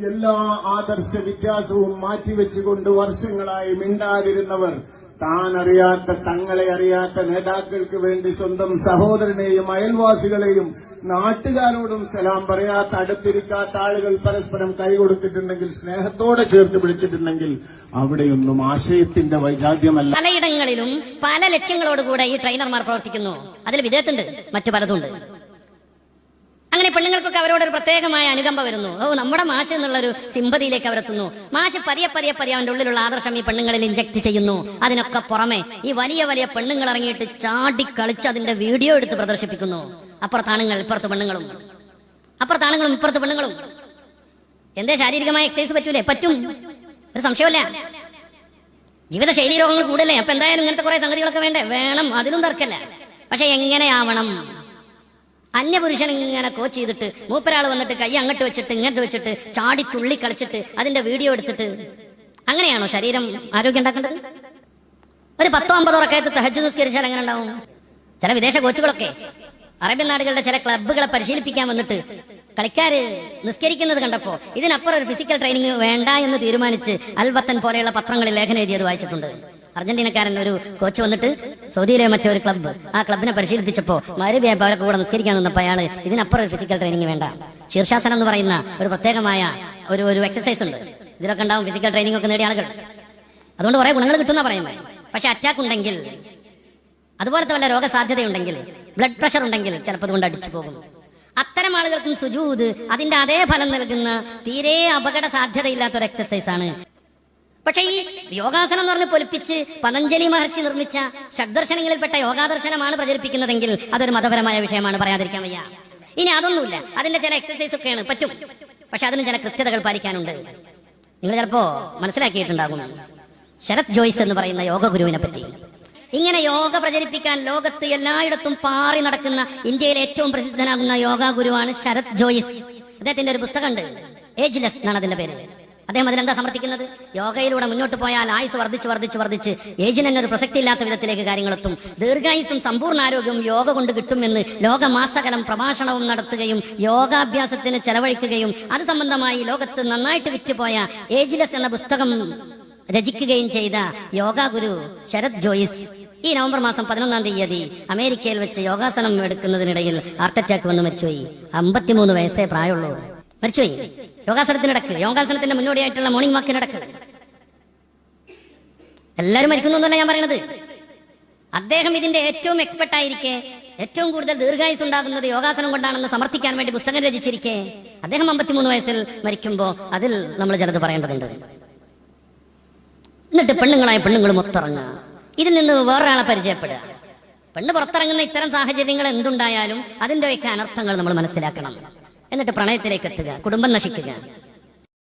എല്ലാ ആദർശ വ്യത്യാസവും മാറ്റിവെച്ചുകൊണ്ട് വർഷങ്ങളായി മിണ്ടാതിരുന്നവർ താൻ അറിയാത്ത, തങ്ങളെ അറിയാത്ത നേതാക്കൾക്ക് വേണ്ടി സ്വന്തം സഹോദരനെയും അയൽവാസികളെയും നാട്ടുകാരോടും സലാം പറയാത്ത, അടുത്തിരിക്കാത്ത ആളുകൾ പരസ്പരം കൈകൊടുത്തിട്ടുണ്ടെങ്കിൽ, സ്നേഹത്തോടെ ചേർത്ത് പിടിച്ചിട്ടുണ്ടെങ്കിൽ അവിടെയൊന്നും ആശയത്തിന്റെ വൈജാത്യമല്ല. പലയിടങ്ങളിലും പല ലക്ഷ്യങ്ങളോടുകൂടെ ഈ ട്രെയിനർമാർ പ്രവർത്തിക്കുന്നു. അതിൽ വിദേഹത്തുണ്ട്, മറ്റു പലതുണ്ട്. അങ്ങനെ പെണ്ണുങ്ങൾക്കൊക്കെ അവരോടൊരു പ്രത്യേകമായ അനുകമ്പ വരുന്നു. നമ്മുടെ മാഷ് എന്നുള്ളൊരു സിമ്പതിയിലേക്ക് അവരെത്തുന്നു. മാഷ് പതിയെ അവന്റെ ഉള്ളിലുള്ള ആദർശം ഈ പെണ്ണുങ്ങളിൽ ഇഞ്ചക്ട് ചെയ്യുന്നു. അതിനൊക്കെ പുറമെ ഈ വലിയ വലിയ പെണ്ണുങ്ങൾ ഇറങ്ങിയിട്ട് ചാടിക്കളിച്ച് അതിന്റെ വീഡിയോ എടുത്ത് പ്രദർശിപ്പിക്കുന്നു. അപ്പുറത്താണുങ്ങൾ, ഇപ്പുറത്ത് പെണ്ണുങ്ങളും, അപ്പുറത്താണുങ്ങളും ഇപ്പുറത്ത് പെണ്ണുങ്ങളും. എന്തേ ശാരീരികമായ എക്സസൈസ് പറ്റൂലേ? പറ്റും, ഒരു സംശയമല്ല. ജീവിതശൈലി രോഗങ്ങൾ കൂടല്ലേ? അപ്പൊ എന്തായാലും ഇങ്ങനത്തെ കുറെ സംഗതികളൊക്കെ വേണം, അതിലും തർക്കല്ല. പക്ഷെ എങ്ങനെയാവണം? അന്യപുരുഷൻ ഇങ്ങനെ കോച്ച് ചെയ്തിട്ട് മൂപ്പരാൾ വന്നിട്ട് കൈ അങ്ങോട്ട് വെച്ചിട്ട് ഇങ്ങോട്ട് വെച്ചിട്ട് ചാടി തുള്ളി കളിച്ചിട്ട് അതിന്റെ വീഡിയോ എടുത്തിട്ട് അങ്ങനെയാണോ ശരീരം ആരോഗ്യം ഉണ്ടാക്കേണ്ടത്? ഒരു 10-50 റക്അത്ത് തഹജ്ജുദ് നിസ്കരിച്ചാൽ എങ്ങനെ ഉണ്ടാവും? ചില വിദേശ കോച്ചുകളൊക്കെ അറേബ്യൻ നാടുകളുടെ ചില ക്ലബ്ബുകളെ പരിശീലിപ്പിക്കാൻ വന്നിട്ട് കളിക്കാര് നിസ്കരിക്കുന്നത് കണ്ടപ്പോ ഇതിനപ്പുറം ഒരു ഫിസിക്കൽ ട്രെയിനിങ് വേണ്ട എന്ന് തീരുമാനിച്ച് അൽവത്തൻ പോലെയുള്ള പത്രങ്ങളിൽ ലേഖനം എഴുതിയത് വായിച്ചിട്ടുണ്ട്. അർജന്റീനക്കാരൻ ഒരു കോച്ച് വന്നിട്ട് സൗദിയിലെ മറ്റൊരു ക്ലബ്ബ്, ആ ക്ലബിനെ പരിശീലിപ്പിച്ചപ്പോ മരുവിയപ്പോ അവരൊക്കെ കൂടെ നിസ്കരിക്കാൻ നിന്നപ്പോൾ അയാള് ഇതിനപ്പുറം ഒരു ഫിസിക്കൽ ട്രെയിനിങ് വേണ്ട, ശീർഷാസനം എന്ന് പറയുന്ന ഒരു പ്രത്യേകമായ ഒരു എക്സസൈസ് ഉണ്ട്, ഇതിലൊക്കെ ഉണ്ടാവും ഫിസിക്കൽ ട്രെയിനിങ് ഒക്കെ നേടിയ ആളുകൾ. അതുകൊണ്ട് കുറെ ഗുണങ്ങൾ കിട്ടുന്ന പറയുന്നത്. പക്ഷെ അറ്റാക്ക് ഉണ്ടെങ്കിൽ, അതുപോലത്തെ വല്ല രോഗസാധ്യതയുണ്ടെങ്കിൽ, ബ്ലഡ് പ്രഷർ ഉണ്ടെങ്കിൽ ചിലപ്പോൾ അതുകൊണ്ട് അടിച്ചു പോകും. അത്തരം ആളുകൾക്കും സുജൂദ് അതിന്റെ അതേ ഫലം നൽകുന്ന തീരെ അപകട സാധ്യതയില്ലാത്തൊരു എക്സസൈസ് ആണ്. പക്ഷെ ഈ യോഗാസനം എന്ന് പറഞ്ഞ് പൊലിപ്പിച്ച് പതഞ്ജലി മഹർഷി നിർമ്മിച്ച ഷഡ്ദർശനങ്ങളിൽപ്പെട്ട യോഗാദർശനമാണ് പ്രചരിപ്പിക്കുന്നതെങ്കിൽ അതൊരു മതപരമായ വിഷയമാണ്, പറയാതിരിക്കാൻ വയ്യ. ഇനി അതൊന്നുമില്ല, അതിന്റെ ചില എക്സസൈസ് ഒക്കെയാണ്, പറ്റും. പക്ഷെ അതിന് ചില കൃത്യതകൾ പാലിക്കാനുണ്ട്. നിങ്ങൾ ചിലപ്പോ മനസ്സിലാക്കിയിട്ടുണ്ടാകും ശരത് ജോയ്സ് എന്ന് പറയുന്ന യോഗ ഗുരുവിനെ പറ്റി. ഇങ്ങനെ യോഗ പ്രചരിപ്പിക്കാൻ ലോകത്ത് എല്ലായിടത്തും പാറി നടക്കുന്ന ഇന്ത്യയിലെ ഏറ്റവും പ്രസിദ്ധനാകുന്ന യോഗാ ഗുരുവാണ് ശരത് ജോയ്സ്. അദ്ദേഹത്തിന്റെ ഒരു പുസ്തകമുണ്ട്, ഏജ്ലെസ് എന്നാണ് അതിന്റെ പേര്. അദ്ദേഹം അതിലെന്താ സമർത്ഥിക്കുന്നത്? യോഗയിലൂടെ മുന്നോട്ട് പോയാൽ ആയുസ് വർദ്ധിച്ച് ഏജിന് തന്നെ ഒരു പ്രസക്തി ഇല്ലാത്ത വിധത്തിലേക്ക് കാര്യങ്ങളെത്തും. ദീർഘായുസും സമ്പൂർണ്ണ ആരോഗ്യവും യോഗ കൊണ്ട് കിട്ടുമെന്ന് ലോകമാസകലം പ്രഭാഷണവും നടത്തുകയും യോഗാഭ്യാസത്തിന് ചെലവഴിക്കുകയും അത് സംബന്ധമായി ലോകത്ത് നന്നായിട്ട് വിറ്റുപോയ ഏജ്ലെസ് എന്ന പുസ്തകം രചിക്കുകയും ചെയ്ത യോഗാ ഗുരു ശരത് ജോയ്സ് ഈ നവംബർ മാസം 11-ാം തീയതി അമേരിക്കയിൽ വെച്ച് യോഗാസനം എടുക്കുന്നതിനിടയിൽ ഹാർട്ട് അറ്റാക്ക് വന്ന് മരിച്ചുപോയി. 53 വയസ്സേ പ്രായമുള്ളൂ, മരിച്ചുപോയി. യോഗാസനത്തിന്റെ മുന്നോടിയായിട്ടുള്ള മോർണിംഗ് വാക്കിനിടക്ക് എല്ലാവരും മരിക്കുന്നു എന്നല്ല ഞാൻ പറയുന്നത്. അദ്ദേഹം ഇതിന്റെ ഏറ്റവും എക്സ്പെർട്ട് ആയിരിക്കെ, ഏറ്റവും കൂടുതൽ ദീർഘായുസ് ഉണ്ടാകുന്നത് യോഗാസനം കൊണ്ടാണെന്ന് സമർത്ഥിക്കാൻ വേണ്ടി പുസ്തകം രചിച്ചിരിക്കെ അദ്ദേഹം 53 വയസ്സിൽ മരിക്കുമ്പോ അതിൽ നമ്മൾ ചിലത് പറയേണ്ടതുണ്ട്. എന്നിട്ട് പെണ്ണുങ്ങളായ പെണ്ണുങ്ങളും ഒത്തിറങ്ങുക, ഇതിൽ നിന്ന് വേറൊരാളെ പരിചയപ്പെടുക. പെണ്ണ് പുറത്തിറങ്ങുന്ന ഇത്തരം സാഹചര്യങ്ങൾ എന്തുണ്ടായാലും അതിൻ്റെയൊക്കെ അനർത്ഥങ്ങൾ നമ്മൾ മനസ്സിലാക്കണം. എന്നിട്ട് പ്രണയത്തിലേക്ക് എത്തുക, കുടുംബം നശിക്കുക.